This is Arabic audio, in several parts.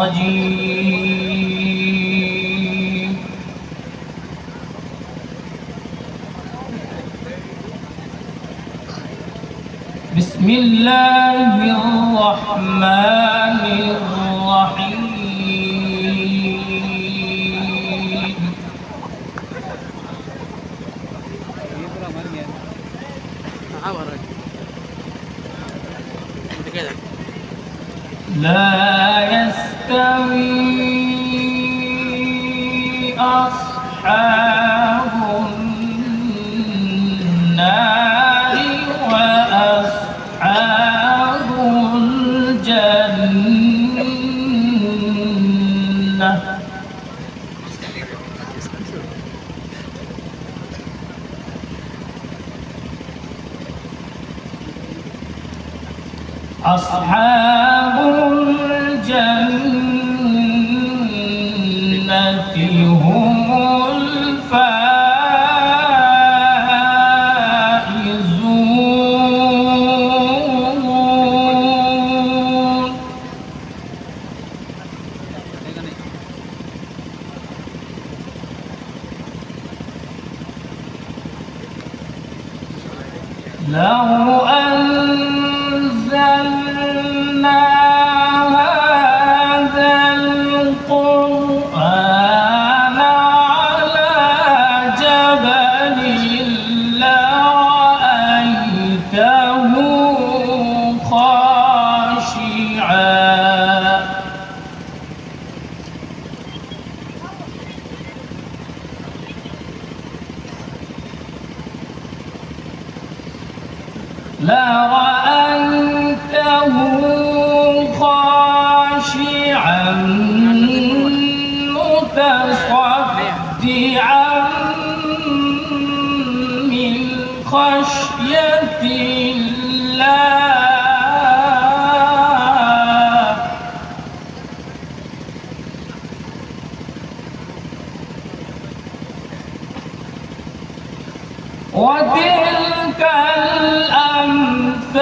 الرجيم بسم الله الرحمن الرحيم لا يستوي أصحاب النار وأصحاب الجنة أصحاب الجنة هم الفائزون لو أنزلنا هذا القرآن على جبل لرأيته خاشعا لرأيته خاشعا متصدعا من خشية الله وتلك الأمثال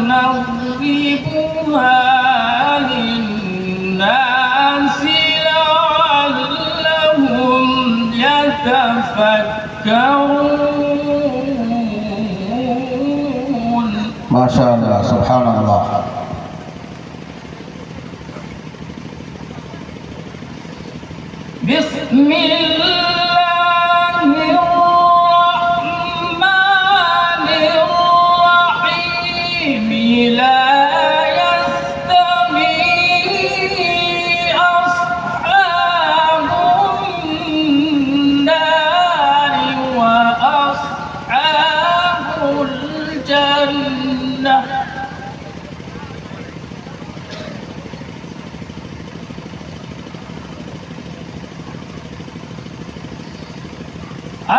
نضربها للناس لعلهم يتفكرون ما شاء الله سبحان الله بسم الله الرحمن الرحيم لا يستوي أصحاب النار وأصحاب الجنة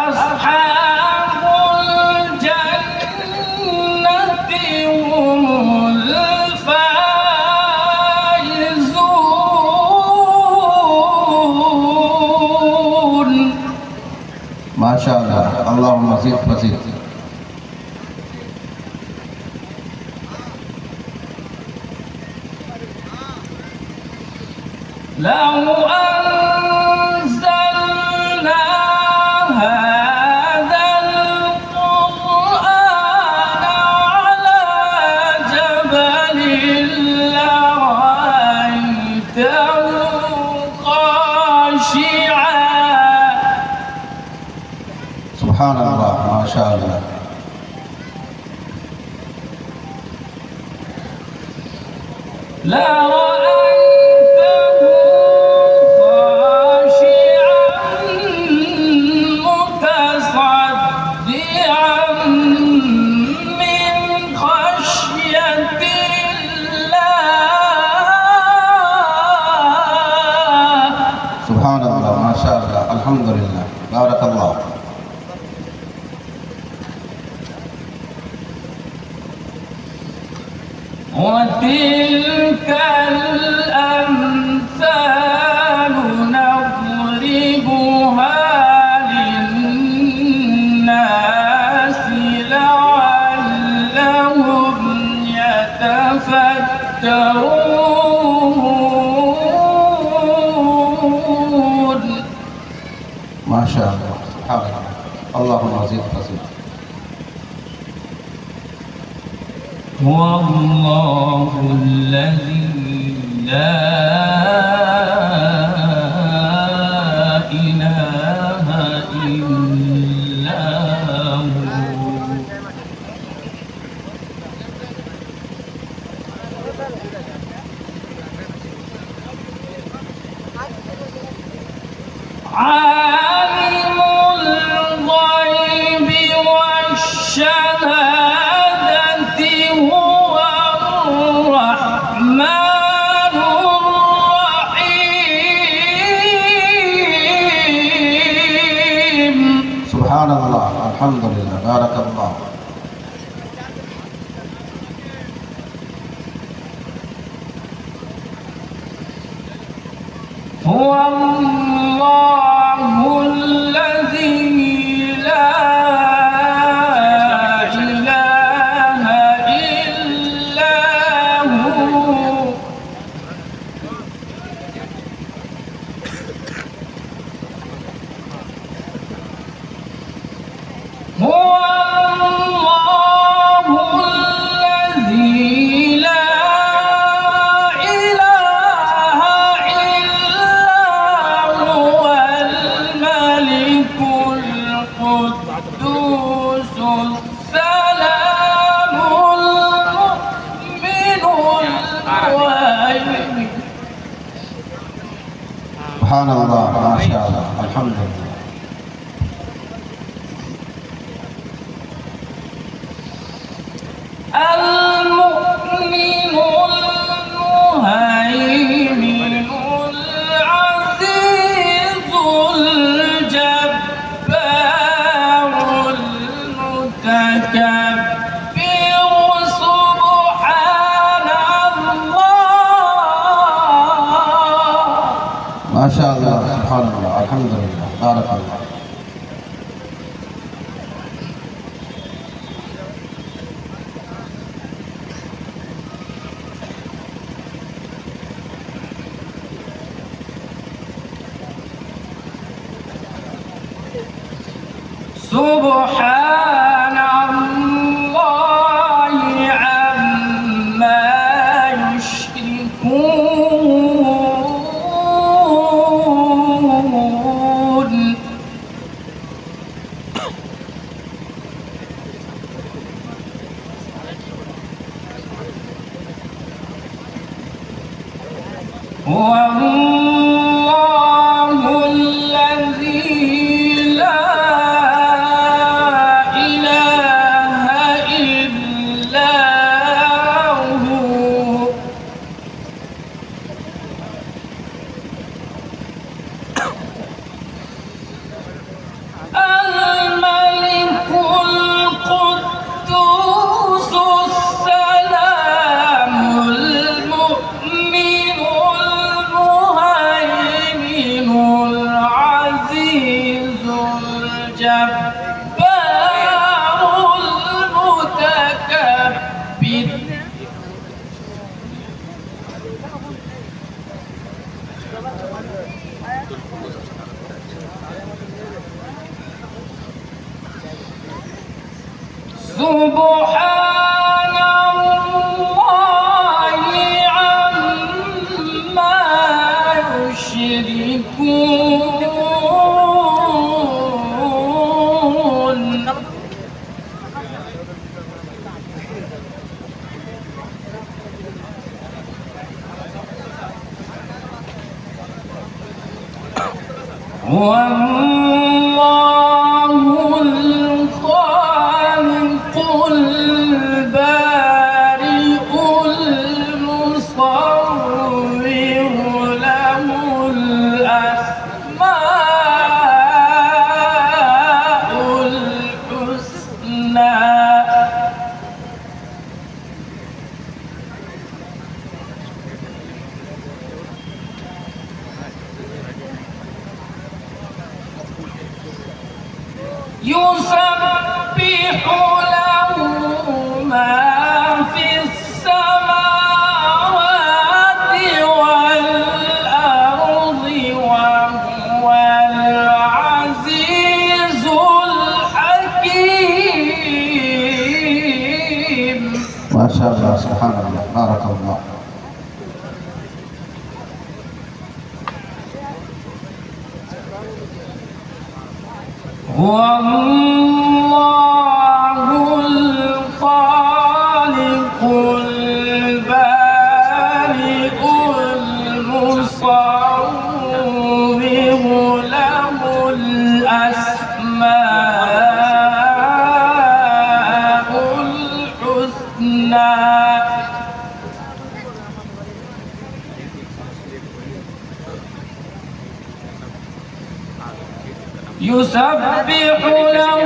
أصحاب الجنة هم الفائزون ما شاء الله اللهم زد وزد لو أنزلنا هذا القرآن على جبل لرأيته خاشعا سبحان الله ما شاء الله لرأيته خاشعا متصدعا من خشية الله سبحان الله ما شاء الله الحمد لله بارك الله وتلك الأمثال نضربها للناس لعلهم يتفكرون هو الله الذي لا إله إلا هو عالم الغيب والشهادة هو الرحمن الرحيم. سبحان الله، الحمد لله، بارك الله. هو الله الذي لا إله إلا هو. هو الله الذي لا إله إلا هو الملك القدوس السلام المؤمن المهيمن. سبحان الله، ما شاء الله، الحمد لله. المؤمن المهيمن العزيز الجبار المتكبر سبحان الله. ما شاء الله، سبحان الله، الحمد لله، بارك الله. سبحان الله عما يشركون. هو الله الذي لا إله إلا هو. الملك القدوس السلام المؤمن المهيمن العزيز الجبار المتكبر. سبحان الله عما يشركون. هو الله الخالق البارئ المصور له الأسماء الحسنى. يسبح له ما في السماوات والأرض وهو العزيز الحكيم. ما شاء মাশাআল্লাহ সুবহানাল্লাহ বারাকাল্লাহ هو الله الخالق البارئ المصور له الأسماء الحسنى يسبح له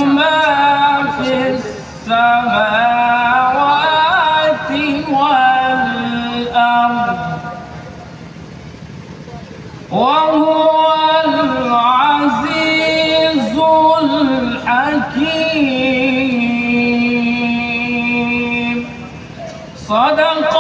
ما في السماوات والأرض وهو العزيز الحكيم صدق